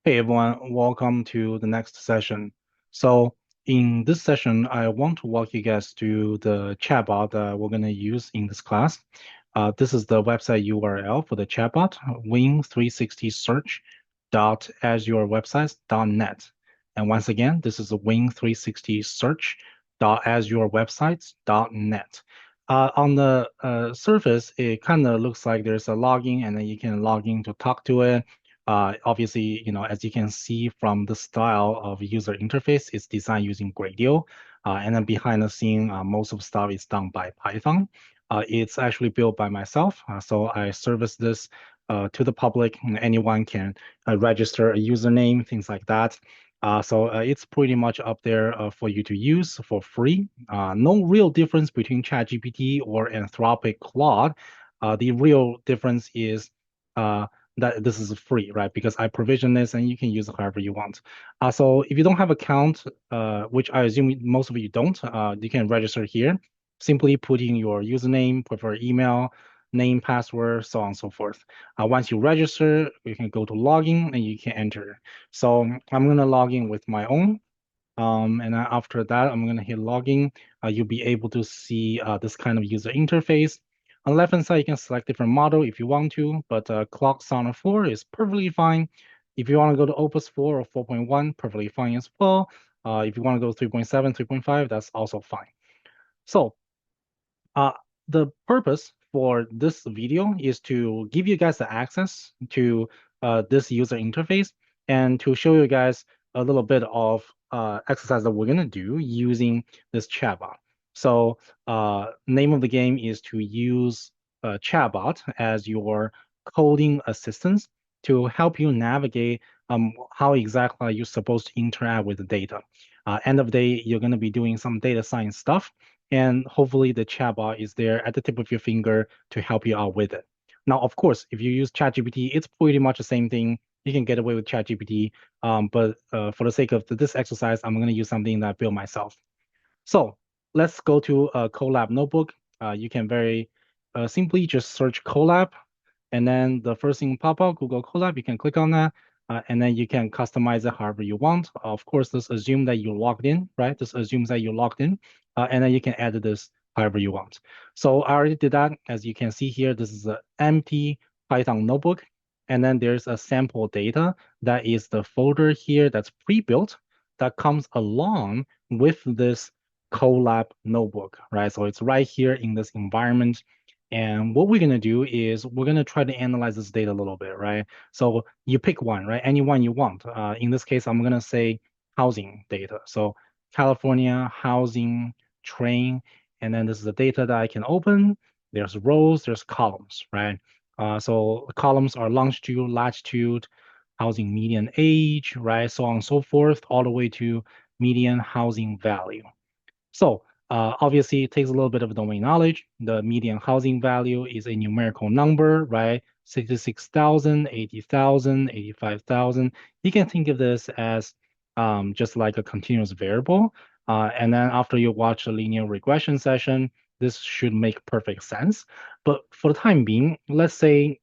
Hey everyone, welcome to the next session. So in this session, I want to walk you guys through the chatbot that we're going to use in this class. This is the website URL for the chatbot, wing360search.azurewebsites.net. And once again, this is wing360search.azurewebsites.net. On the surface, it kind of looks like there's a login, and then you can log in to talk to it. Obviously, as you can see from the style of user interface, it's designed using Gradio. And then behind the scene, most of the stuff is done by Python. It's actually built by myself. So I service this to the public, and anyone can register a username, things like that. So it's pretty much up there for you to use for free. No real difference between ChatGPT or Anthropic Claude. The real difference is that this is free, right? Because I provision this and you can use it however you want. So if you don't have account, which I assume most of you don't, you can register here. Simply put in your username, preferred email, name, password, so on and so forth. Once you register, you can go to login and you can enter. So I'm gonna log in with my own. And then after that, I'm going to hit login. You'll be able to see this kind of user interface. On the left-hand side, you can select different model if you want to, but Clock Sonnet 4 is perfectly fine. If you want to go to Opus 4 or 4.1, perfectly fine as well. If you want to go 3.7, 3.5, that's also fine. So uh, the purpose for this video is to give you guys the access to this user interface and to show you guys a little bit of exercise that we're gonna do using this chatbot. So name of the game is to use a chatbot as your coding assistance to help you navigate how exactly are you supposed to interact with the data. End of the day, you're gonna be doing some data science stuff and hopefully the chatbot is there at the tip of your finger to help you out with it. Now, of course, if you use ChatGPT, it's pretty much the same thing. You can get away with ChatGPT, but for the sake of this exercise, I'm going to use something that I built myself. So let's go to a Colab notebook. You can very simply just search Colab, and then the first thing pop up, Google Colab, you can click on that, and then you can customize it however you want. Of course, this assume that you logged in, right? This assumes that you logged in, and then you can edit this however you want. So I already did that. As you can see here, this is an empty Python notebook, and then there's a sample data that is the folder here that's pre-built that comes along with this Colab notebook, right? So it's right here in this environment. And what we're going to do is we're going to try to analyze this data a little bit, right? So you pick one, right? Any one you want. In this case, I'm going to say housing data. So California housing train, and then this is the data that I can open. There's rows, there's columns, right? So columns are longitude, latitude, housing median age, right? So on and so forth, all the way to median housing value. So obviously, it takes a little bit of domain knowledge. The median housing value is a numerical number, right? 66,000, 80,000, 85,000. You can think of this as just like a continuous variable. And then after you watch a linear regression session, this should make perfect sense. But for the time being, let's say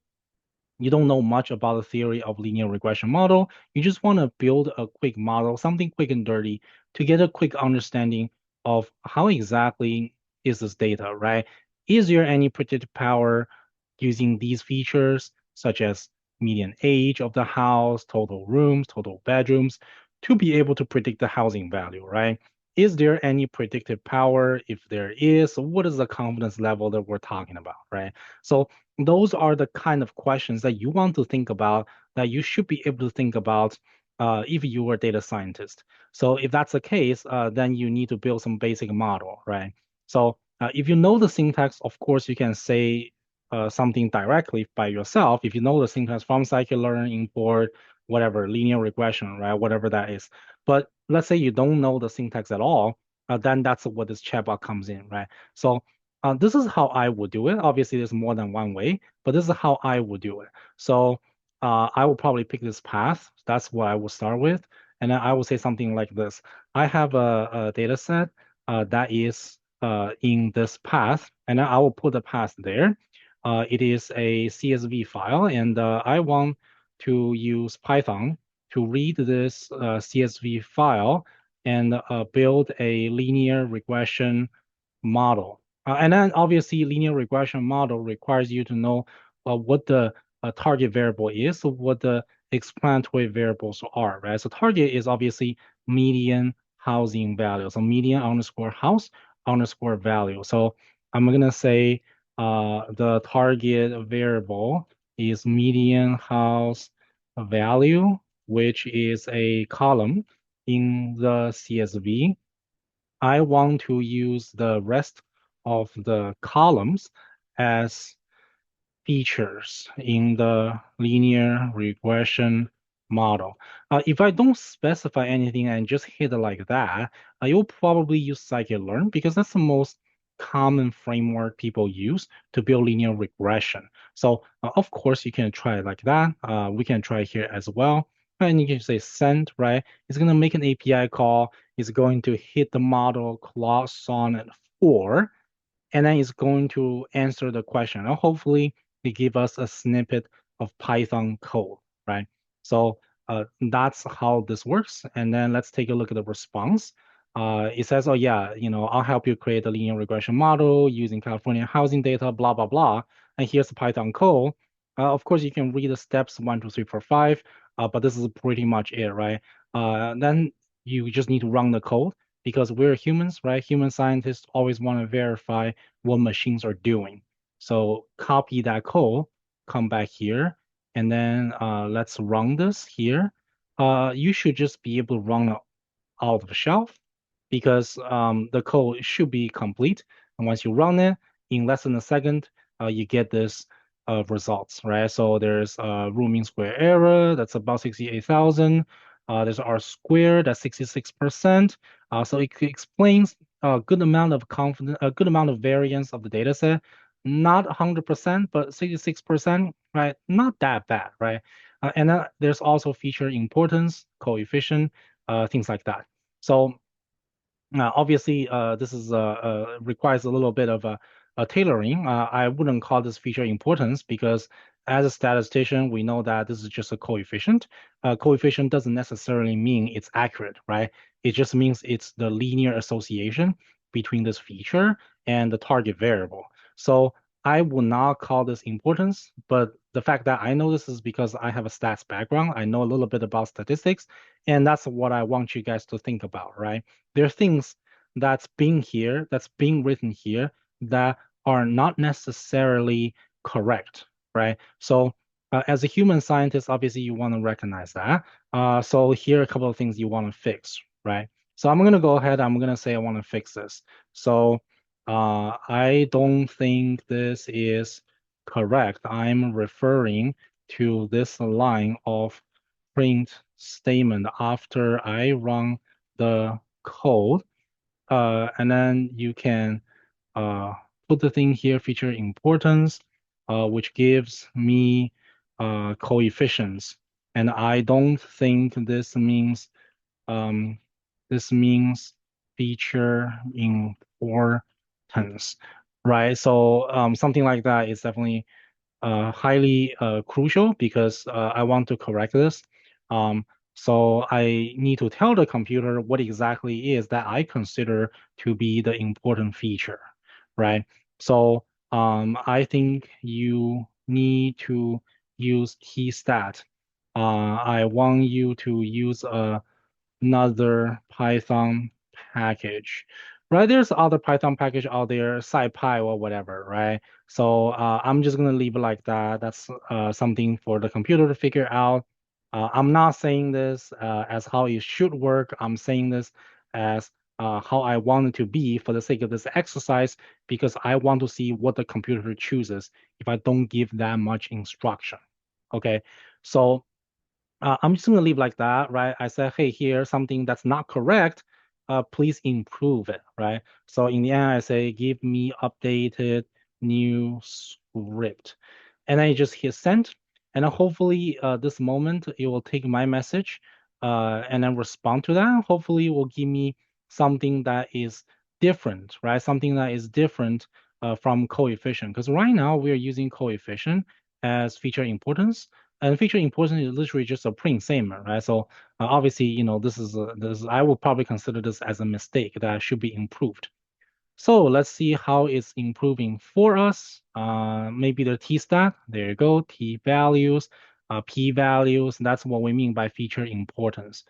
you don't know much about the theory of linear regression model. You just want to build a quick model, something quick and dirty, to get a quick understanding of how exactly is this data, right? Is there any predictive power using these features, such as median age of the house, total rooms, total bedrooms, to be able to predict the housing value, right? Is there any predictive power? If there is, what is the confidence level that we're talking about, right? So those are the kind of questions that you want to think about, that you should be able to think about if you were a data scientist. So if that's the case, then you need to build some basic model, right? So if you know the syntax, of course, you can say something directly by yourself. If you know the syntax from scikit-learn, import, whatever, linear regression, right? Whatever that is. But let's say you don't know the syntax at all, then that's what this chatbot comes in, right? So this is how I would do it. Obviously, there's more than one way, but this is how I would do it. So I will probably pick this path. That's what I will start with. And then I will say something like this. I have a data set that is in this path, and then I will put the path there. It is a CSV file, and I want to use Python to read this CSV file and build a linear regression model. And then obviously linear regression model requires you to know what the target variable is, so what the explanatory variables are, right? So target is obviously median housing value. So median underscore house underscore value. So I'm gonna say the target variable is median house value, which is a column in the CSV. I want to use the rest of the columns as features in the linear regression model. If I don't specify anything and just hit it like that, you'll probably use scikit-learn because that's the most common framework people use to build linear regression. So of course you can try it like that. We can try here as well. And you can say send, right? It's going to make an API call. It's going to hit the model clause sonnet 4 and then it's going to answer the question. And hopefully, they give us a snippet of Python code, right? So that's how this works. And then let's take a look at the response. It says, oh yeah, I'll help you create a linear regression model using California housing data, blah, blah, blah. And here's the Python code. Of course, you can read the steps 1, 2, 3, 4, 5, but this is pretty much it, right? Then you just need to run the code because we're humans, right? Human scientists always want to verify what machines are doing. So copy that code, come back here, and then let's run this here. You should just be able to run out of the shelf because the code should be complete. And once you run it, in less than a second, you get this results, right? So there's root mean square error, that's about 68,000. There's R squared, that's 66%. So it explains a good amount of confidence, a good amount of variance of the data set. Not 100%, but 66%, right? Not that bad, right? And then there's also feature importance, coefficient, things like that. So obviously, this is requires a little bit of a tailoring. I wouldn't call this feature importance because as a statistician, we know that this is just a coefficient. Coefficient doesn't necessarily mean it's accurate, right? It just means it's the linear association between this feature and the target variable. So I would not call this importance, but the fact that I know this is because I have a stats background. I know a little bit about statistics, and that's what I want you guys to think about, right? There are things that's being written here that are not necessarily correct, right? So as a human scientist, obviously you want to recognize that. So here are a couple of things you want to fix, right? So I'm going to go ahead, I'm going to say I want to fix this. So I don't think this is correct. I'm referring to this line of print statement after I run the code. And then you can put the thing here, feature importance, which gives me coefficients. And I don't think um, this means feature importance, right? So something like that is definitely highly crucial because I want to correct this. Um, so I need to tell the computer what exactly is that I consider to be the important feature, right? So I think you need to use keystat. I want you to use another Python package, right? There's other Python package out there, SciPy or whatever, right? So I'm just gonna leave it like that. That's something for the computer to figure out. I'm not saying this as how it should work. I'm saying this as how I want it to be for the sake of this exercise because I want to see what the computer chooses if I don't give that much instruction. Okay, so I'm just gonna leave like that, right? I said, hey, here's something that's not correct. Please improve it, right? So in the end, I say, give me updated new script. And then you just hit send. And then hopefully this moment, it will take my message and then respond to that. Hopefully it will give me something that is different, right? Something that is different from coefficient. Because right now we are using coefficient as feature importance. And feature importance is literally just a print statement, right? So obviously, this I will probably consider this as a mistake that should be improved. So let's see how it's improving for us. Maybe the t-stat, there you go, t-values, p-values. That's what we mean by feature importance.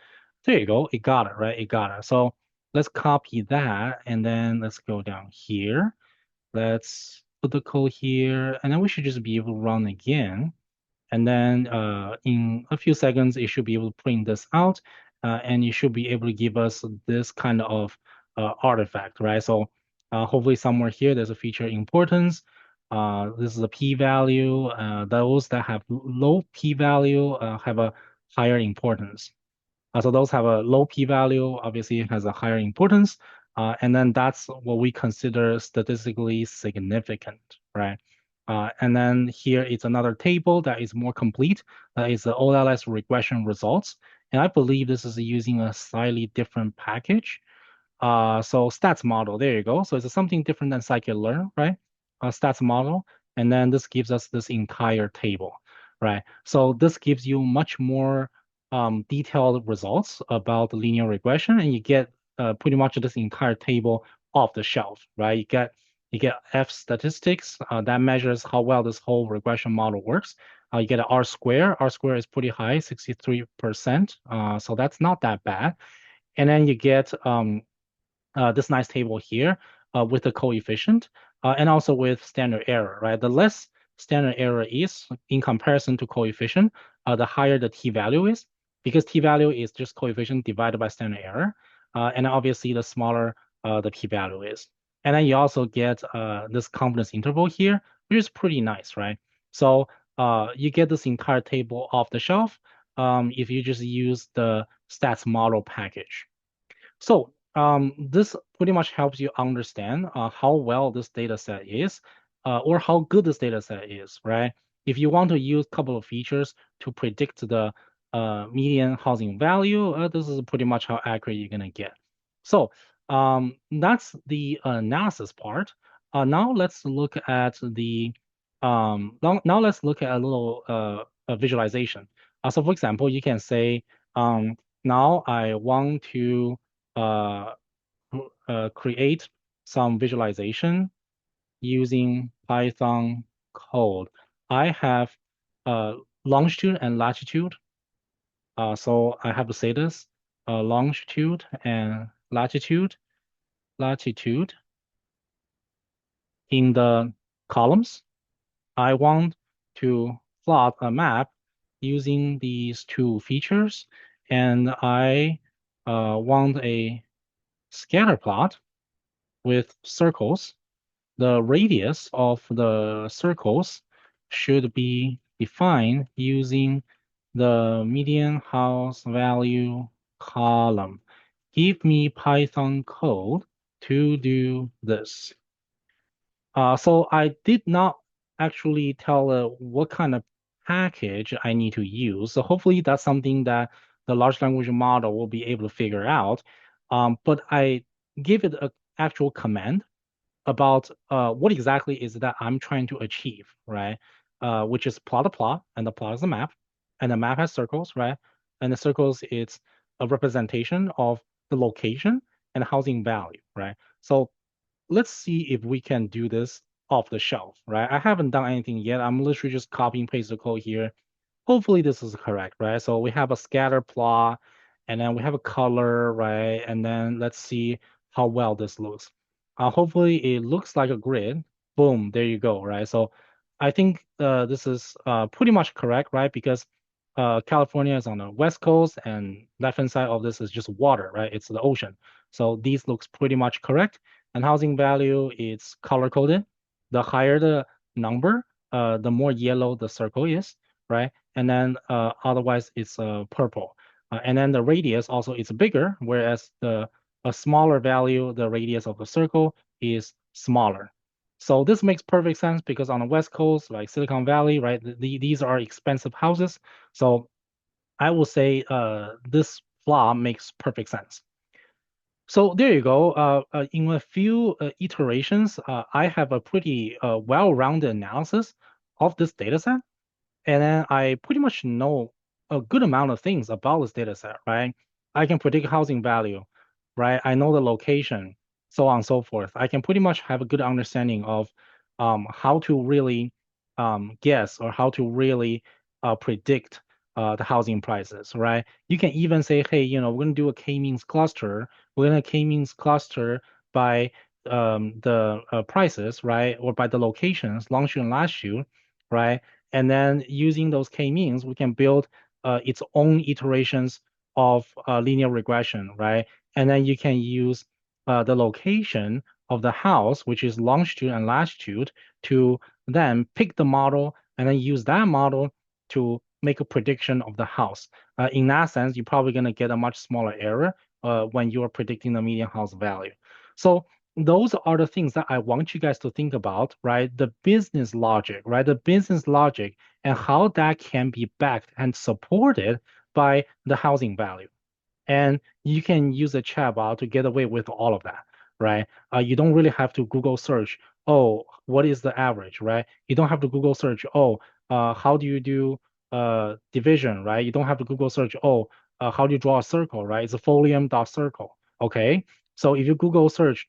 There you go, it got it, right? It got it. So let's copy that and then let's go down here. Let's put the code here, and then we should just be able to run again. And then in a few seconds, it should be able to print this out, and it should be able to give us this kind of artifact, right? So hopefully somewhere here, there's a feature importance. This is a p-value. Those that have low p-value have a higher importance. So those have a low p-value, obviously it has a higher importance. And then that's what we consider statistically significant, right? And then here is another table that is more complete. That is the OLS regression results. And I believe this is using a slightly different package. So stats model, there you go. So it's something different than scikit-learn, right? Stats model, and then this gives us this entire table, right? So this gives you much more detailed results about the linear regression, and you get pretty much this entire table off the shelf, right? You get F statistics that measures how well this whole regression model works. You get an R square. R square is pretty high, 63%. So that's not that bad. And then you get this nice table here with the coefficient and also with standard error, right? The less standard error is in comparison to coefficient, the higher the t-value is, because t-value is just coefficient divided by standard error. And obviously, the smaller the p-value is. And then you also get this confidence interval here, which is pretty nice, right? So you get this entire table off the shelf if you just use the stats model package. So this pretty much helps you understand how well this data set is, or how good this data set is, right? If you want to use a couple of features to predict the median housing value, this is pretty much how accurate you're gonna get. So that's the analysis part. Now let's look at the now let's look at a little a visualization. So for example, you can say now I want to uh, create some visualization using Python code. I have uh, longitude and latitude. So I have to say this, longitude and latitude in the columns. I want to plot a map using these two features, and I want a scatter plot with circles. The radius of the circles should be defined using the median house value column. Give me Python code to do this. So I did not actually tell what kind of package I need to use. So hopefully that's something that the large language model will be able to figure out. But I give it an actual command about what exactly is that I'm trying to achieve, right? Which is plot a plot, and the plot is a map, and the map has circles, right? And the circles, it's a representation of the location and housing value, right? So let's see if we can do this off the shelf, right? I haven't done anything yet. I'm literally just copy and paste the code here. Hopefully this is correct, right? So we have a scatter plot and then we have a color, right? And then let's see how well this looks. Hopefully it looks like a grid. Boom, there you go, right? So I think this is pretty much correct, right? Because California is on the west coast and left-hand side of this is just water, right? It's the ocean. So these looks pretty much correct. And housing value is color-coded. The higher the number, the more yellow the circle is, right? And then otherwise it's purple. And then the radius also is bigger, whereas the a smaller value, the radius of the circle is smaller. So this makes perfect sense because on the West Coast, like Silicon Valley, right, these are expensive houses. So I will say this flaw makes perfect sense. So there you go. In a few iterations, I have a pretty well-rounded analysis of this data set. and then I pretty much know a good amount of things about this data set, right? I can predict housing value, right? I know the location, so on and so forth. I can pretty much have a good understanding of how to really guess or how to really predict the housing prices, right? You can even say, hey, we're going to do a k-means cluster. We're going to k-means cluster by the prices, right? Or by the locations, longitude and latitude, right? And then using those k-means, we can build its own iterations of linear regression, right? And then you can use the location of the house, which is longitude and latitude, to then pick the model and then use that model to make a prediction of the house. In that sense, you're probably going to get a much smaller error when you are predicting the median house value. So those are the things that I want you guys to think about, right? The business logic, right? The business logic and how that can be backed and supported by the housing value. And you can use a chatbot to get away with all of that, right? You don't really have to Google search, oh, what is the average, right? You don't have to Google search, oh, how do you do division, right? You don't have to Google search, oh, how do you draw a circle, right? It's a folium dot circle, okay? So if you Google search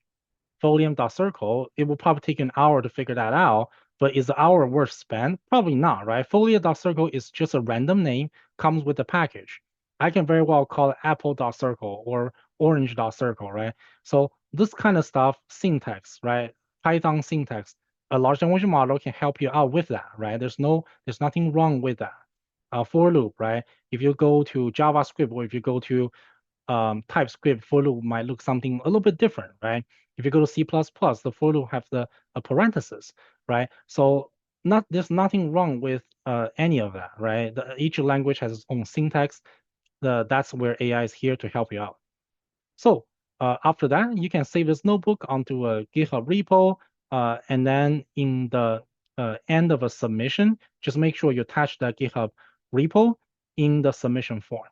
folium.circle, it will probably take an hour to figure that out. But is the hour worth spent? Probably not, right? Folium.circle is just a random name, comes with the package. I can very well call it apple.circle or orange.circle, right? So this kind of stuff, syntax, right? Python syntax, a large language model can help you out with that, right? There's nothing wrong with that. For loop, right? If you go to JavaScript or if you go to TypeScript, for loop might look something a little bit different, right? If you go to C++, the for loop have the parenthesis, right? So there's nothing wrong with any of that, right? Each language has its own syntax. That's where AI is here to help you out. So after that, you can save this notebook onto a GitHub repo, and then in the end of a submission, just make sure you attach that GitHub repo in the submission form.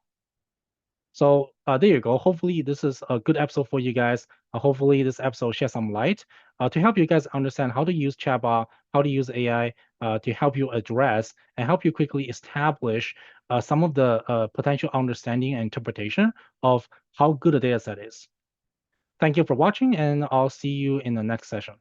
So there you go. Hopefully this is a good episode for you guys. Hopefully this episode sheds some light to help you guys understand how to use chatbot, how to use AI to help you address and help you quickly establish some of the potential understanding and interpretation of how good a data set is. Thank you for watching, and I'll see you in the next session.